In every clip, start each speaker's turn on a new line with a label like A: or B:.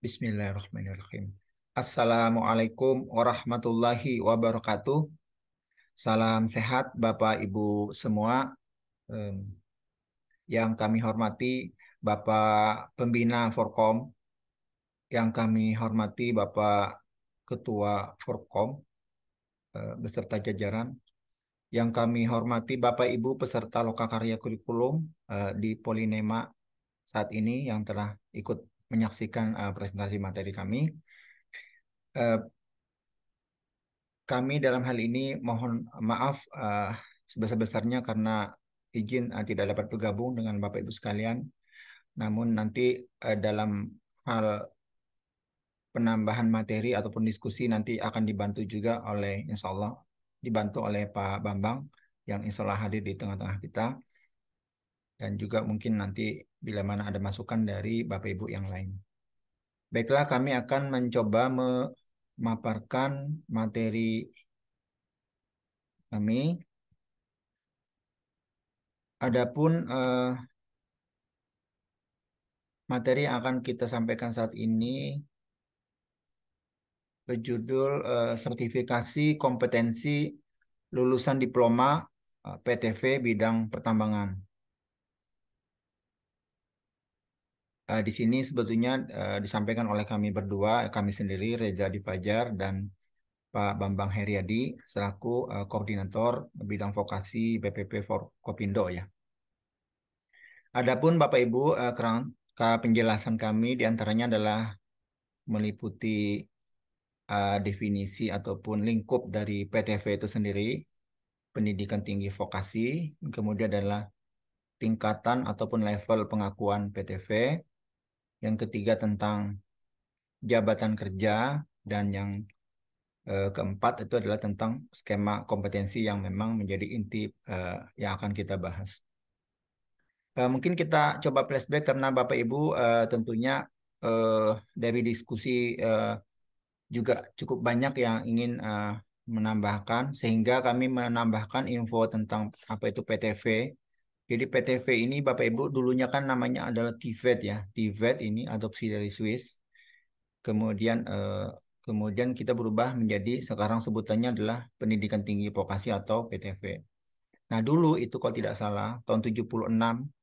A: Bismillahirrahmanirrahim. Assalamualaikum warahmatullahi wabarakatuh. Salam sehat Bapak Ibu semua. Em, Yang kami hormati Bapak Pembina Forkom, yang kami hormati Bapak Ketua Forkom beserta jajaran, yang kami hormati Bapak Ibu peserta lokakarya kurikulum di Polinema saat ini yang telah ikut menyaksikan presentasi materi kami. Eh, Kami dalam hal ini mohon maaf sebesar-besarnya karena izin tidak dapat bergabung dengan Bapak Ibu sekalian. Namun nanti dalam hal penambahan materi ataupun diskusi nanti akan dibantu juga oleh insya Allah dibantu oleh Pak Bambang yang insya Allah hadir di tengah-tengah kita dan juga mungkin nanti bila mana ada masukan dari Bapak Ibu yang lain. Baiklah, kami akan mencoba memaparkan materi kami. Adapun materi yang akan kita sampaikan saat ini berjudul sertifikasi kompetensi lulusan diploma PTV bidang pertambangan. Di sini sebetulnya disampaikan oleh kami berdua, kami sendiri Reza Difajar dan Pak Bambang Heriadi selaku koordinator bidang vokasi BPP Forkopindo ya. Adapun Bapak Ibu, kerangka penjelasan kami diantaranya adalah meliputi definisi ataupun lingkup dari PTV itu sendiri, pendidikan tinggi vokasi, kemudian adalah tingkatan ataupun level pengakuan PTV, yang ketiga tentang jabatan kerja, dan yang keempat itu adalah tentang skema kompetensi yang memang menjadi inti yang akan kita bahas. Mungkin kita coba flashback karena Bapak Ibu tentunya eh, dari diskusi juga cukup banyak yang ingin menambahkan, sehingga kami menambahkan info tentang apa itu PTV. Jadi PTV ini Bapak Ibu dulunya kan namanya adalah TVET ya. TVET ini adopsi dari Swiss. Kemudian kita berubah menjadi sekarang sebutannya adalah Pendidikan Tinggi Vokasi atau PTV. Nah, dulu itu kalau tidak salah tahun 76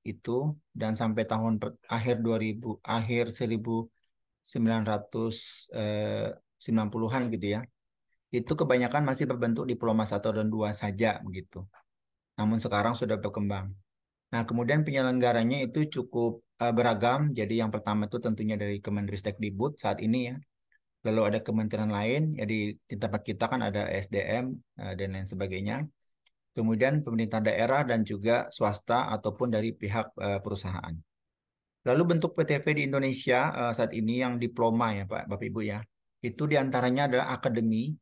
A: itu dan sampai tahun akhir 2000 akhir 1990-an gitu ya. Itu kebanyakan masih berbentuk diploma 1 dan 2 saja begitu. Namun sekarang sudah berkembang. Nah, kemudian penyelenggaranya itu cukup beragam. Jadi yang pertama itu tentunya dari Kemendristekdikbud saat ini ya. Lalu ada kementerian lain, jadi di tempat kita kan ada SDM dan lain sebagainya. Kemudian pemerintah daerah dan juga swasta ataupun dari pihak perusahaan. Lalu bentuk PTV di Indonesia saat ini yang diploma ya Pak, Bapak Ibu ya. Itu diantaranya adalah akademi.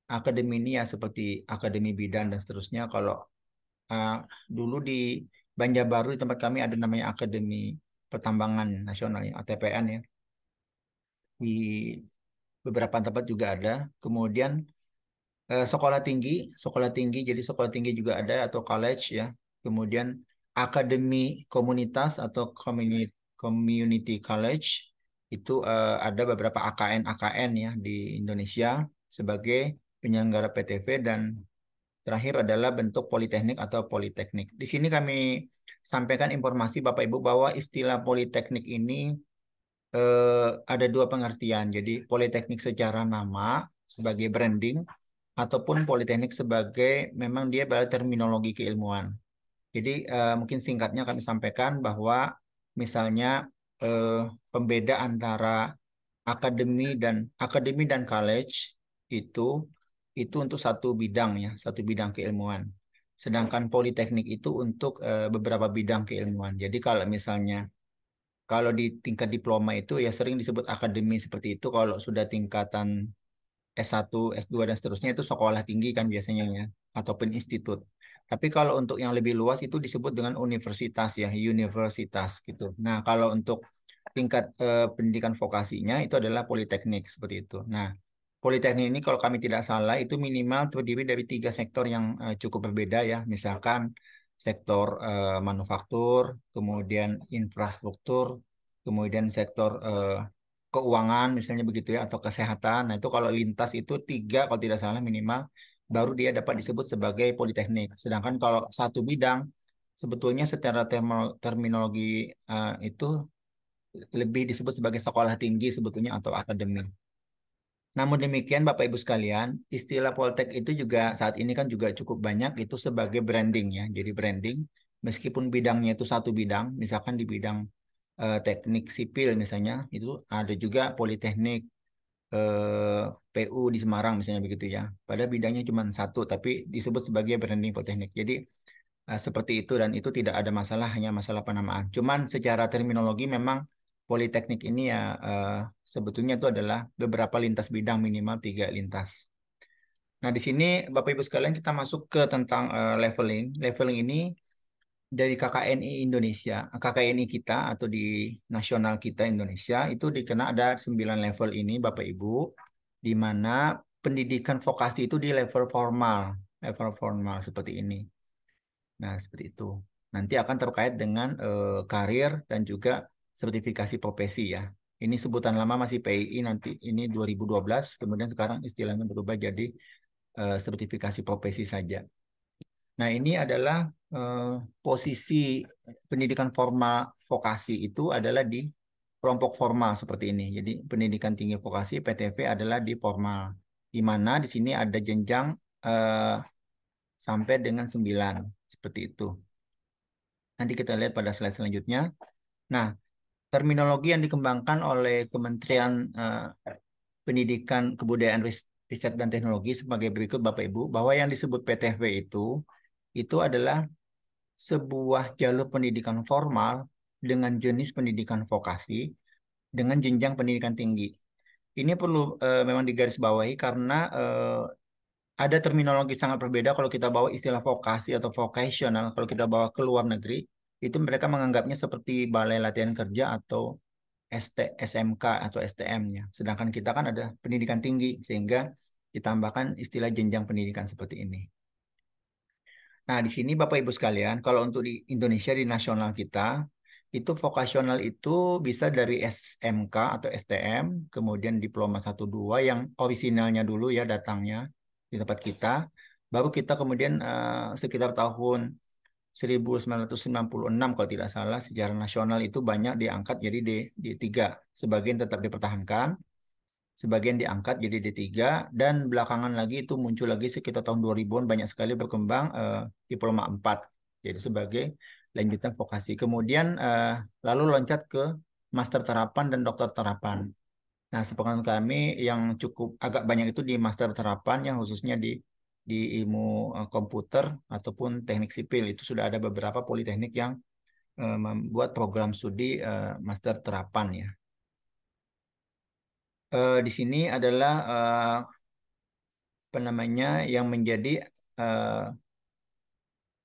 A: Akademi ini ya seperti akademi bidan dan seterusnya. Kalau uh, dulu di Banjarbaru di tempat kami ada namanya Akademi Pertambangan Nasional ya, ATPN ya. Di beberapa tempat juga ada. Kemudian sekolah tinggi, jadi sekolah tinggi juga ada atau college ya. Kemudian akademi komunitas atau community college itu ada beberapa AKN ya di Indonesia sebagai penyelenggara PTV dan terakhir adalah bentuk politeknik atau politeknik. Di sini kami sampaikan informasi Bapak Ibu bahwa istilah politeknik ini ada dua pengertian. Jadi politeknik secara nama sebagai branding ataupun politeknik sebagai memang dia adalah terminologi keilmuan. Jadi mungkin singkatnya kami sampaikan bahwa misalnya eh, pembeda antara akademi dan college itu itu untuk satu bidang ya, satu bidang keilmuan. Sedangkan politeknik itu untuk beberapa bidang keilmuan. Jadi kalau di tingkat diploma itu ya sering disebut akademi seperti itu. Kalau sudah tingkatan S1, S2 dan seterusnya itu sekolah tinggi kan biasanya ya, ataupun institut. Tapi kalau untuk yang lebih luas itu disebut dengan universitas ya, universitas gitu. Nah, kalau untuk tingkat pendidikan vokasinya itu adalah politeknik seperti itu. Nah, politeknik ini kalau kami tidak salah itu minimal terdiri dari 3 sektor yang cukup berbeda ya. Misalkan sektor manufaktur, kemudian infrastruktur, kemudian sektor keuangan misalnya begitu ya, atau kesehatan. Nah itu kalau lintas itu 3 kalau tidak salah minimal, baru dia dapat disebut sebagai politeknik. Sedangkan kalau satu bidang, sebetulnya secara terminologi itu lebih disebut sebagai sekolah tinggi sebetulnya atau akademi. Namun demikian, Bapak Ibu sekalian, istilah Poltek itu juga saat ini kan juga cukup banyak itu sebagai branding ya. Jadi branding, meskipun bidangnya itu satu bidang, misalkan di bidang teknik sipil misalnya, itu ada juga Politeknik PU di Semarang misalnya begitu ya. Pada bidangnya cuma satu, tapi disebut sebagai branding Politeknik. Jadi seperti itu dan itu tidak ada masalah, hanya masalah penamaan. Cuman secara terminologi memang Politeknik ini ya sebetulnya itu adalah beberapa lintas bidang minimal 3 lintas. Nah di sini Bapak Ibu sekalian kita masuk ke tentang leveling. Leveling ini dari KKNI Indonesia, KKNI kita atau di nasional kita Indonesia itu dikenal ada 9 level ini Bapak Ibu, di mana pendidikan vokasi itu di level formal seperti ini. Nah, seperti itu. Nanti akan terkait dengan karir dan juga sertifikasi profesi ya. Ini sebutan lama masih PII, nanti ini 2012, kemudian sekarang istilahnya berubah jadi sertifikasi profesi saja. Nah, ini adalah eh, posisi pendidikan formal vokasi itu adalah di kelompok formal seperti ini. Jadi, pendidikan tinggi vokasi PTV adalah di formal, di mana di sini ada jenjang eh, sampai dengan 9 seperti itu. Nanti kita lihat pada slide selanjutnya. Nah, terminologi yang dikembangkan oleh Kementerian Pendidikan, Kebudayaan, Riset dan Teknologi sebagai berikut Bapak Ibu, bahwa yang disebut PTV itu adalah sebuah jalur pendidikan formal dengan jenis pendidikan vokasi dengan jenjang pendidikan tinggi. Ini perlu memang digarisbawahi karena ada terminologi sangat berbeda kalau kita bawa istilah vokasi atau vocational, kalau kita bawa ke luar negeri, itu mereka menganggapnya seperti balai latihan kerja atau SMK atau STM-nya. Sedangkan kita kan ada pendidikan tinggi, sehingga ditambahkan istilah jenjang pendidikan seperti ini. Nah, di sini Bapak Ibu sekalian, kalau untuk di Indonesia di nasional kita, itu vokasional itu bisa dari SMK atau STM, kemudian diploma 1 2 yang orisinalnya dulu ya datangnya di tempat kita. Baru kita kemudian sekitar tahun 1996 kalau tidak salah sejarah nasional itu banyak diangkat jadi D3. Sebagian tetap dipertahankan, sebagian diangkat jadi D3 dan belakangan lagi itu muncul lagi sekitar tahun 2000-an banyak sekali berkembang diploma 4 jadi sebagai lanjutan vokasi. Kemudian lalu loncat ke master terapan dan dokter terapan. Nah, sepengetahuan kami yang cukup agak banyak itu di master terapan yang khususnya di ilmu komputer ataupun teknik sipil itu sudah ada beberapa politeknik yang membuat program studi master terapan ya. Di sini adalah apa namanya yang menjadi eh,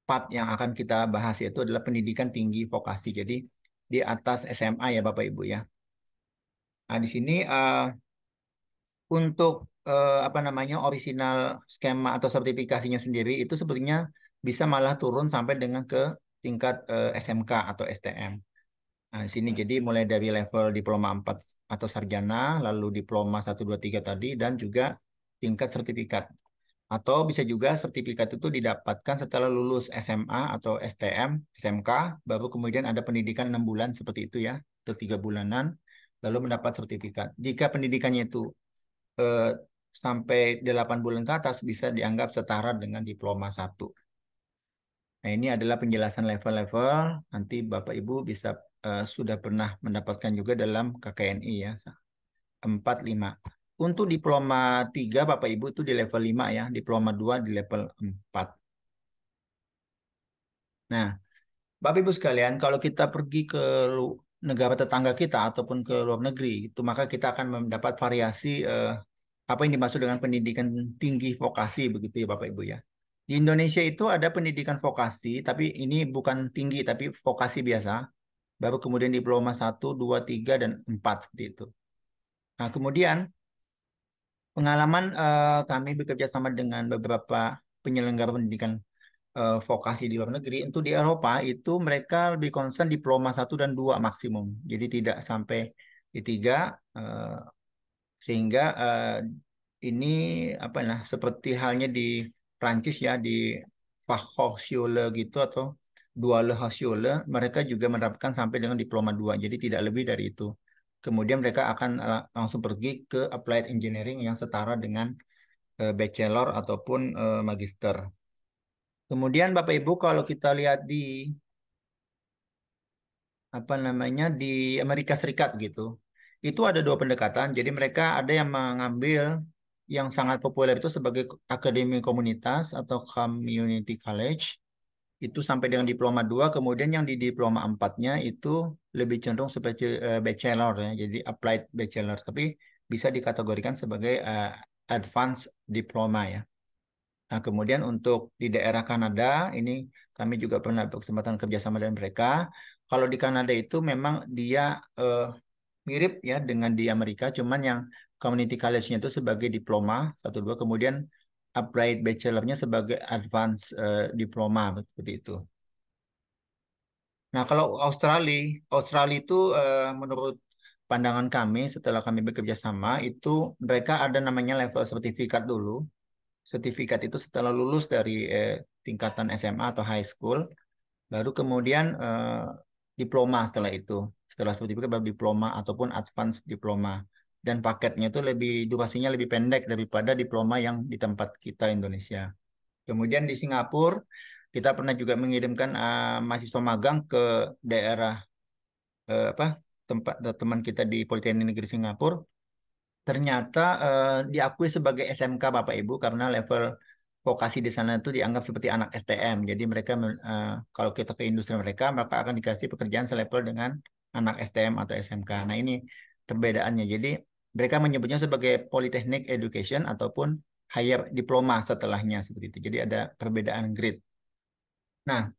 A: part yang akan kita bahas yaitu adalah pendidikan tinggi vokasi. Jadi di atas SMA ya Bapak Ibu ya. Nah di sini untuk apa namanya original skema atau sertifikasinya sendiri itu sebetulnya bisa malah turun sampai dengan ke tingkat SMK atau STM. Nah, di sini jadi mulai dari level diploma 4 atau sarjana, lalu diploma 1 2 3 tadi dan juga tingkat sertifikat. Atau bisa juga sertifikat itu didapatkan setelah lulus SMA atau STM, SMK, baru kemudian ada pendidikan 6 bulan seperti itu ya, atau 3 bulanan, lalu mendapat sertifikat. Jika pendidikannya itu eh, sampai 8 bulan ke atas bisa dianggap setara dengan diploma 1. Nah, ini adalah penjelasan level-level. Nanti Bapak Ibu bisa sudah pernah mendapatkan juga dalam KKNI ya. 4 5. Untuk diploma 3 Bapak Ibu itu di level 5 ya, diploma 2 di level 4. Nah, Bapak Ibu sekalian, kalau kita pergi ke negara tetangga kita ataupun ke luar negeri, itu maka kita akan mendapat variasi apa yang dimaksud dengan pendidikan tinggi vokasi begitu ya Bapak Ibu ya. Di Indonesia itu ada pendidikan vokasi, tapi ini bukan tinggi tapi vokasi biasa. Baru kemudian diploma 1 2 3 dan 4 seperti itu. Nah, kemudian pengalaman kami bekerja sama dengan beberapa penyelenggara pendidikan vokasi di luar negeri. Untuk di Eropa itu mereka lebih concern diploma 1 dan 2 maksimum. Jadi tidak sampai I3 eh, sehingga ini apa nah seperti halnya di Prancis ya di Fachhochschule gitu atau Duale Hochschule mereka juga mendapatkan sampai dengan diploma 2 jadi tidak lebih dari itu. Kemudian mereka akan langsung pergi ke applied engineering yang setara dengan bachelor ataupun magister. Kemudian Bapak Ibu kalau kita lihat di apa namanya di Amerika Serikat gitu. Itu ada dua pendekatan. Jadi mereka ada yang mengambil yang sangat populer itu sebagai akademi komunitas atau community college. Itu sampai dengan diploma 2. Kemudian yang di diploma 4-nya itu lebih cenderung seperti bachelor ya. Jadi applied bachelor. Tapi bisa dikategorikan sebagai advanced diploma ya. Nah, kemudian untuk di daerah Kanada, ini kami juga pernah berkesempatan kerjasama dengan mereka. Kalau di Kanada itu memang dia mirip ya dengan di Amerika, cuman yang community college-nya itu sebagai diploma, satu dua, kemudian applied bachelor-nya sebagai advanced diploma, seperti itu. Nah, kalau Australia, Australia itu menurut pandangan kami setelah kami bekerja sama, itu mereka ada namanya level sertifikat dulu. Sertifikat itu setelah lulus dari tingkatan SMA atau high school, baru kemudian diploma setelah itu. Setelah sertifikat baru diploma ataupun advance diploma. Dan paketnya itu lebih durasinya lebih pendek daripada diploma yang di tempat kita Indonesia. Kemudian di Singapura kita pernah juga mengirimkan mahasiswa magang ke daerah apa tempat teman kita di Politeknik Negeri Singapura ternyata diakui sebagai SMK Bapak Ibu karena level vokasi di sana itu dianggap seperti anak STM. Jadi mereka kalau kita ke industri mereka maka akan dikasih pekerjaan selevel dengan anak STM atau SMK. Nah ini perbedaannya. Jadi mereka menyebutnya sebagai Polytechnic Education ataupun higher diploma setelahnya seperti itu. Jadi ada perbedaan grade. Nah,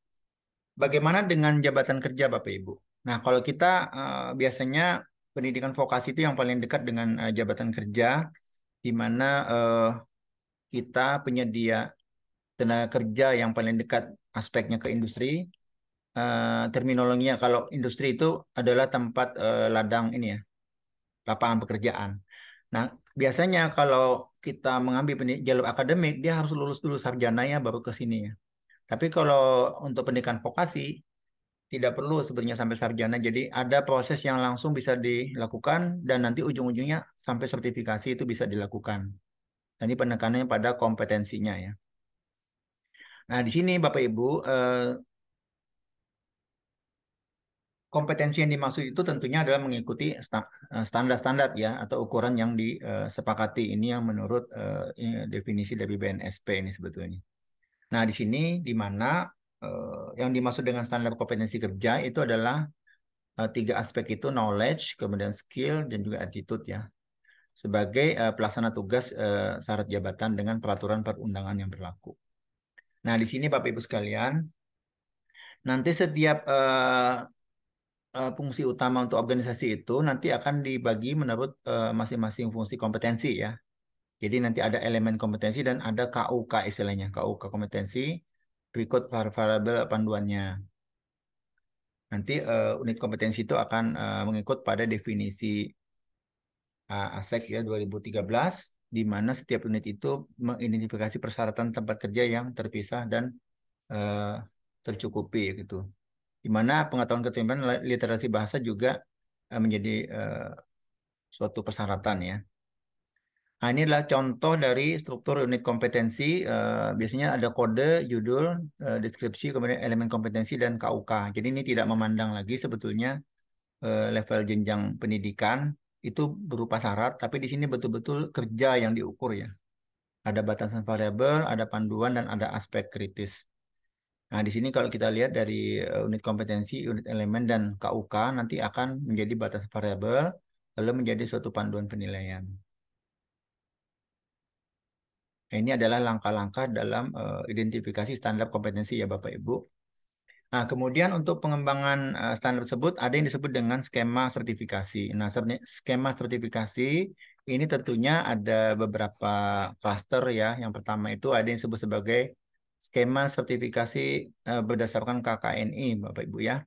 A: bagaimana dengan jabatan kerja Bapak Ibu? Nah, kalau kita biasanya pendidikan vokasi itu yang paling dekat dengan jabatan kerja di mana kita penyedia tenaga kerja yang paling dekat aspeknya ke industri. Terminologinya kalau industri itu adalah tempat ladang ini ya, lapangan pekerjaan. Nah, biasanya kalau kita mengambil jalur akademik, dia harus lulus dulu sarjana ya baru ke sini ya. Tapi kalau untuk pendidikan vokasi tidak perlu sebenarnya sampai sarjana. Jadi ada proses yang langsung bisa dilakukan dan nanti ujung-ujungnya sampai sertifikasi itu bisa dilakukan. Nah, ini penekanannya pada kompetensinya ya. Nah, di sini Bapak Ibu, kompetensi yang dimaksud itu tentunya adalah mengikuti standar-standar ya atau ukuran yang disepakati. Ini yang menurut definisi dari BNSP ini sebetulnya. Nah, di sini di mana yang dimaksud dengan standar kompetensi kerja itu adalah tiga aspek itu knowledge, kemudian skill dan juga attitude ya. Sebagai pelaksana tugas syarat jabatan dengan peraturan perundangan yang berlaku. Nah, di sini Bapak Ibu sekalian, nanti setiap fungsi utama untuk organisasi itu nanti akan dibagi menurut masing-masing fungsi kompetensi ya. Jadi nanti ada elemen kompetensi dan ada KUK istilahnya, KUK kompetensi berikut variabel panduannya. Nanti unit kompetensi itu akan mengikut pada definisi ASEK ya 2013 di mana setiap unit itu mengidentifikasi persyaratan tempat kerja yang terpisah dan eh, tercukupi gitu. Di mana pengetahuan keterampilan literasi bahasa juga menjadi suatu persyaratan ya. Nah, ini adalah contoh dari struktur unit kompetensi. Biasanya ada kode, judul, deskripsi, kemudian elemen kompetensi dan KUK. Jadi ini tidak memandang lagi sebetulnya level jenjang pendidikan itu berupa syarat, tapi di sini betul-betul kerja yang diukur ya. Ada batasan variabel, ada panduan, dan ada aspek kritis. Nah, di sini kalau kita lihat dari unit kompetensi, unit elemen, dan KUK nanti akan menjadi batas variabel, lalu menjadi suatu panduan penilaian. Nah, ini adalah langkah-langkah dalam identifikasi standar kompetensi ya Bapak Ibu. Nah, kemudian untuk pengembangan standar tersebut ada yang disebut dengan skema sertifikasi. Nah, skema sertifikasi ini tentunya ada beberapa klaster ya. Yang pertama itu ada yang disebut sebagai skema sertifikasi berdasarkan KKNI, Bapak Ibu ya.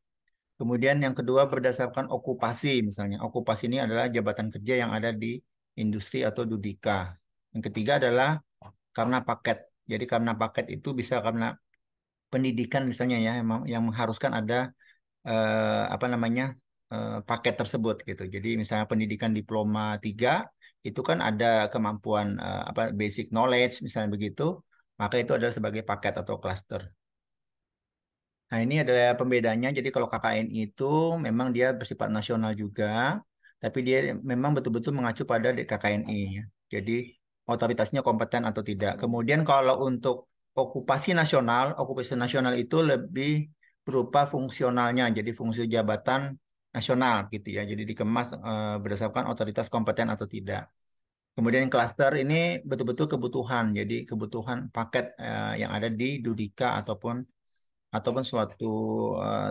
A: Kemudian yang kedua berdasarkan okupasi, misalnya okupasi ini adalah jabatan kerja yang ada di industri atau Dudika. Yang ketiga adalah karena paket. Jadi karena paket itu bisa karena pendidikan misalnya ya, yang mengharuskan ada apa namanya paket tersebut gitu. Jadi misalnya pendidikan diploma 3 itu kan ada kemampuan apa basic knowledge misalnya begitu, maka itu adalah sebagai paket atau cluster. Nah, ini adalah pembedanya. Jadi kalau KKNI itu memang dia bersifat nasional juga, tapi dia memang betul-betul mengacu pada KKNI ya. Jadi otoritasnya kompeten atau tidak. Kemudian kalau untuk okupasi nasional itu lebih berupa fungsionalnya, jadi fungsi jabatan nasional gitu ya. Jadi dikemas berdasarkan otoritas kompeten atau tidak. Kemudian klaster ini betul-betul kebutuhan, jadi kebutuhan paket yang ada di Dudika ataupun suatu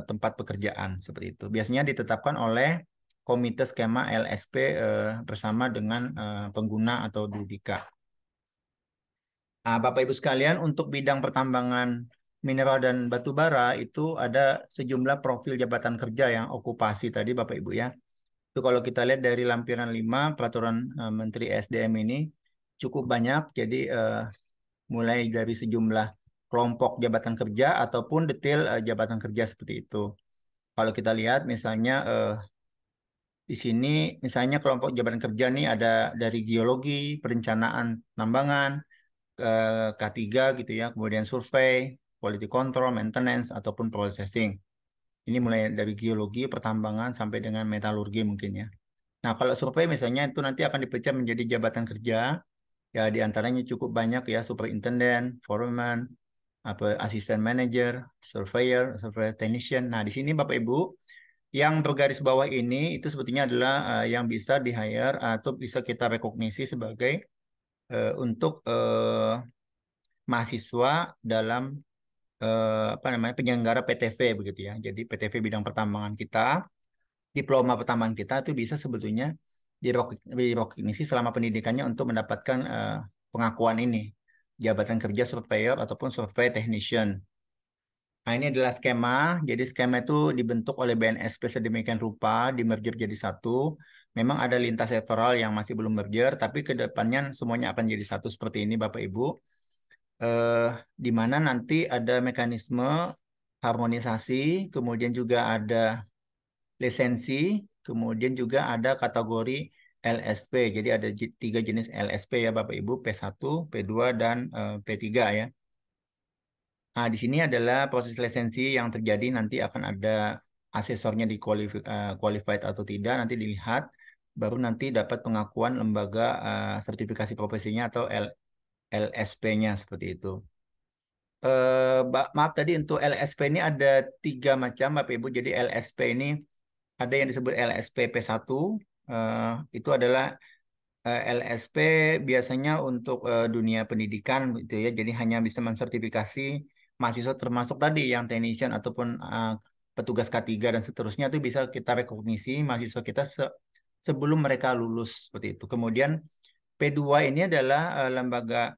A: tempat pekerjaan seperti itu. Biasanya ditetapkan oleh Komite Skema LSP bersama dengan pengguna atau Dudika. Nah, Bapak Ibu sekalian, untuk bidang pertambangan mineral dan batu bara itu ada sejumlah profil jabatan kerja yang okupasi tadi Bapak Ibu ya. Itu kalau kita lihat dari lampiran 5 peraturan Menteri SDM ini cukup banyak. Jadi mulai dari sejumlah kelompok jabatan kerja ataupun detail jabatan kerja seperti itu. Kalau kita lihat misalnya di sini misalnya kelompok jabatan kerja nih ada dari geologi, perencanaan penambangan, K3 gitu ya, kemudian survei, quality control, maintenance ataupun processing. Ini mulai dari geologi, pertambangan sampai dengan metalurgi mungkin ya. Nah, kalau survei misalnya itu nanti akan dipecah menjadi jabatan kerja, ya di antaranya cukup banyak ya, superintendent, foreman, apa asisten manager, surveyor, surveyor technician. Nah, di sini Bapak Ibu yang bergaris bawah ini itu sebetulnya adalah yang bisa di hire atau bisa kita rekognisi sebagai untuk mahasiswa dalam apa namanya penyelenggara PTV begitu ya. Jadi PTV bidang pertambangan kita, diploma pertambangan kita itu bisa sebetulnya direkognisi selama pendidikannya untuk mendapatkan pengakuan ini jabatan kerja surveyor ataupun survey technician. Nah, ini adalah skema. Jadi skema itu dibentuk oleh BNSP sedemikian rupa, di merger jadi satu. Memang ada lintas sektoral yang masih belum merger, tapi ke depannya semuanya akan jadi satu seperti ini, Bapak Ibu. Eh, di mana nanti ada mekanisme harmonisasi, kemudian juga ada lisensi, kemudian juga ada kategori LSP. Jadi ada tiga jenis LSP ya, Bapak Ibu, P1, P2, dan P3 ya. Nah, di sini adalah proses lisensi yang terjadi nanti akan ada asesornya di qualified atau tidak nanti dilihat baru nanti dapat pengakuan lembaga sertifikasi profesinya atau LSP-nya seperti itu. Maaf tadi untuk LSP ini ada tiga macam Bapak Ibu. Jadi LSP ini ada yang disebut LSP P1 itu adalah LSP biasanya untuk dunia pendidikan gitu ya. Jadi hanya bisa mensertifikasi mahasiswa termasuk tadi yang technician ataupun petugas K3 dan seterusnya itu bisa kita rekognisi mahasiswa kita sebelum mereka lulus seperti itu. Kemudian P2 ini adalah lembaga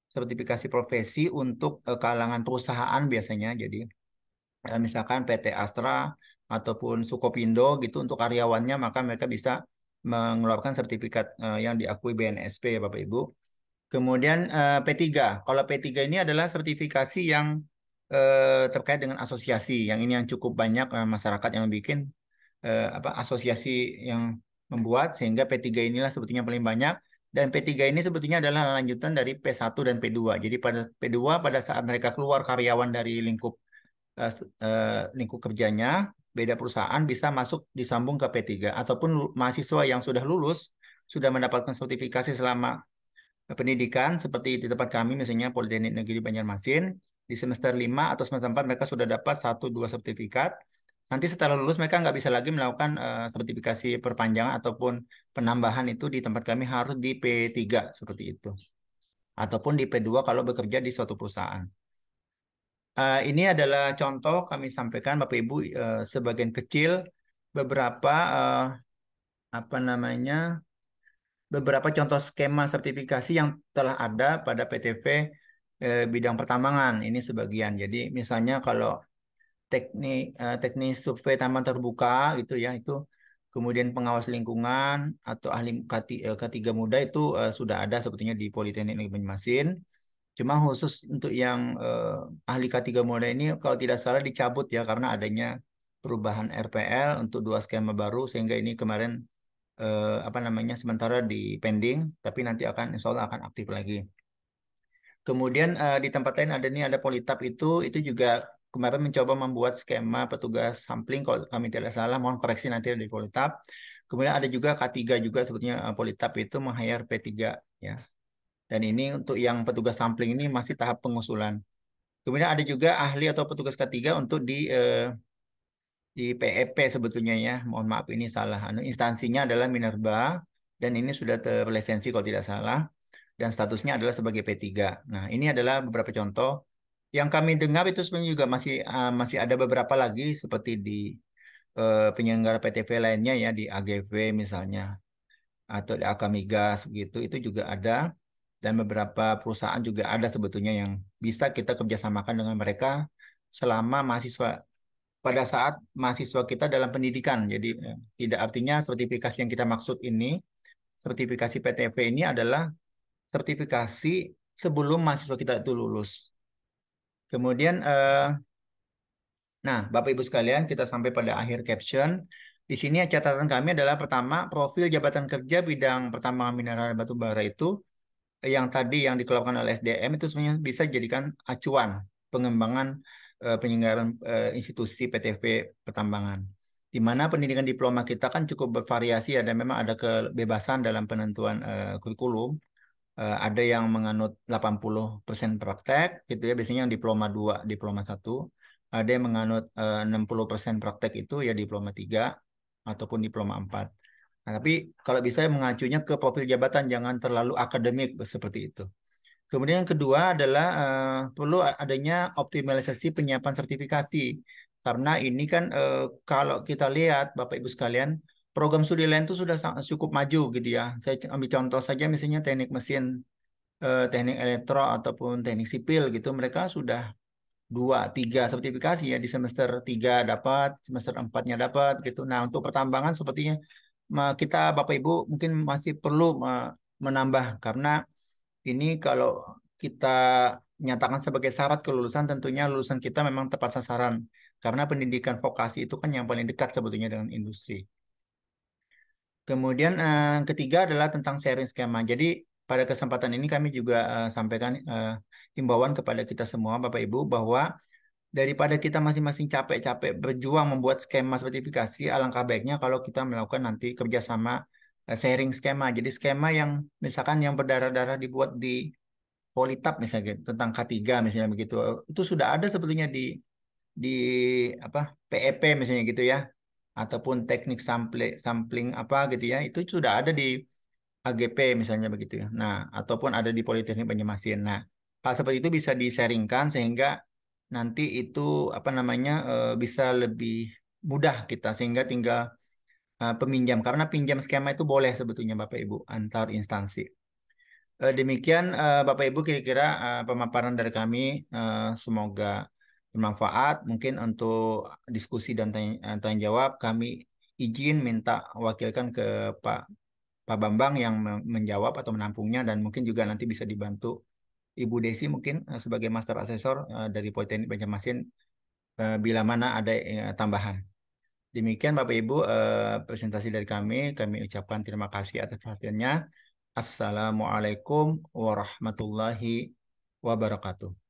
A: sertifikasi profesi untuk kalangan perusahaan biasanya. Jadi misalkan PT Astra ataupun Sukopindo gitu untuk karyawannya maka mereka bisa mengeluarkan sertifikat yang diakui BNSP ya Bapak Ibu. Kemudian P3. Kalau P3 ini adalah sertifikasi yang terkait dengan asosiasi. Yang ini yang cukup banyak masyarakat yang bikin apa asosiasi yang membuat sehingga P3 inilah sebetulnya paling banyak dan P3 ini sebetulnya adalah lanjutan dari P1 dan P2. Jadi pada P2 pada saat mereka keluar karyawan dari lingkup kerjanya beda perusahaan bisa masuk disambung ke P3 ataupun mahasiswa yang sudah lulus sudah mendapatkan sertifikasi selama pendidikan seperti di tempat kami misalnya Politeknik Negeri Banjarmasin di semester 5 atau semester 4 mereka sudah dapat satu dua sertifikat. Nanti setelah lulus mereka nggak bisa lagi melakukan sertifikasi perpanjangan ataupun penambahan itu di tempat kami harus di P3 seperti itu. Ataupun di P2 kalau bekerja di suatu perusahaan. Ini adalah contoh kami sampaikan Bapak Ibu sebagian kecil beberapa apa namanya beberapa contoh skema sertifikasi yang telah ada pada PTV bidang pertambangan. Ini sebagian. Jadi misalnya kalau teknis survei taman terbuka gitu ya itu. Kemudian pengawas lingkungan atau ahli K3 muda itu sudah ada sebetulnya di Politeknik Negeri Banjarmasin. Cuma khusus untuk yang ahli K3 muda ini kalau tidak salah dicabut ya karena adanya perubahan RPL untuk 2 skema baru sehingga ini kemarin apa namanya sementara di pending tapi nanti akan insya Allah akan aktif lagi. Kemudian di tempat lain ada nih ada Politap itu juga kemarin mencoba membuat skema petugas sampling kalau kami tidak salah mohon koreksi nanti dari Politap. Kemudian ada juga K3 juga sebetulnya Politap itu meng-hire P3 ya. Dan ini untuk yang petugas sampling ini masih tahap pengusulan. Kemudian ada juga ahli atau petugas K3 untuk di PEP sebetulnya ya. Mohon maaf ini salah. Instansinya adalah Minerba dan ini sudah terlisensi kalau tidak salah dan statusnya adalah sebagai P3. Nah, ini adalah beberapa contoh yang kami dengar itu sebenarnya juga masih ada beberapa lagi seperti di penyelenggara PTV lainnya ya di AGV misalnya atau di Akamigas gitu itu juga ada dan beberapa perusahaan juga ada sebetulnya yang bisa kita kerjasamakan dengan mereka selama mahasiswa pada saat mahasiswa kita dalam pendidikan. Jadi tidak artinya sertifikasi yang kita maksud ini, sertifikasi PTV ini adalah sertifikasi sebelum mahasiswa kita itu lulus. Kemudian, nah Bapak Ibu sekalian, kita sampai pada akhir caption. Di sini catatan kami adalah pertama, profil jabatan kerja bidang pertambangan mineral dan batu bara itu yang tadi yang dikeluarkan oleh SDM itu sebenarnya bisa dijadikan acuan pengembangan penyelenggaraan institusi PTV pertambangan. Di mana pendidikan diploma kita kan cukup bervariasi ya, dan memang ada kebebasan dalam penentuan kurikulum. Ada yang menganut 80% praktek gitu ya, biasanya yang diploma 2, diploma 1. Ada yang menganut 60% praktek itu ya diploma 3 ataupun diploma 4. Nah, tapi kalau bisa mengacunya ke profil jabatan, jangan terlalu akademik seperti itu. Kemudian yang kedua adalah perlu adanya optimalisasi penyiapan sertifikasi. Karena ini kan kalau kita lihat Bapak Ibu sekalian, program studi lain itu sudah cukup maju gitu ya. Saya ambil contoh saja misalnya teknik mesin, teknik elektro ataupun teknik sipil gitu. Mereka sudah 2, 3 sertifikasi ya di semester 3 dapat, semester 4-nya dapat gitu. Nah untuk pertambangan sepertinya kita Bapak Ibu mungkin masih perlu menambah karena ini kalau kita nyatakan sebagai syarat kelulusan tentunya lulusan kita memang tepat sasaran karena pendidikan vokasi itu kan yang paling dekat sebetulnya dengan industri. Kemudian ketiga adalah tentang sharing skema. Jadi pada kesempatan ini kami juga sampaikan himbauan kepada kita semua Bapak Ibu bahwa daripada kita masing-masing capek-capek berjuang membuat skema sertifikasi, alangkah baiknya kalau kita melakukan nanti kerjasama sharing skema. Jadi skema yang misalkan yang berdarah-darah dibuat di Politap misalnya gitu, tentang K3 misalnya begitu. Itu sudah ada sebetulnya di apa PEP misalnya gitu ya. Ataupun teknik sampling apa gitu ya. Itu sudah ada di AGP misalnya begitu ya. Nah, ataupun ada di Politeknik Banjarmasin. Nah, hal seperti itu bisa di-sharingkan sehingga nanti itu apa namanya bisa lebih mudah kita sehingga tinggal peminjam karena pinjam skema itu boleh sebetulnya Bapak Ibu antar instansi. Demikian Bapak Ibu kira-kira pemaparan dari kami semoga bermanfaat. Mungkin untuk diskusi dan tanya jawab kami izin minta wakilkan ke Pak Pak Bambang yang menjawab atau menampungnya dan mungkin juga nanti bisa dibantu Ibu Desi mungkin sebagai master asesor dari Politeknik Banjarmasin bila mana ada tambahan. Demikian Bapak Ibu presentasi dari kami ucapkan terima kasih atas perhatiannya. Assalamualaikum warahmatullahi wabarakatuh.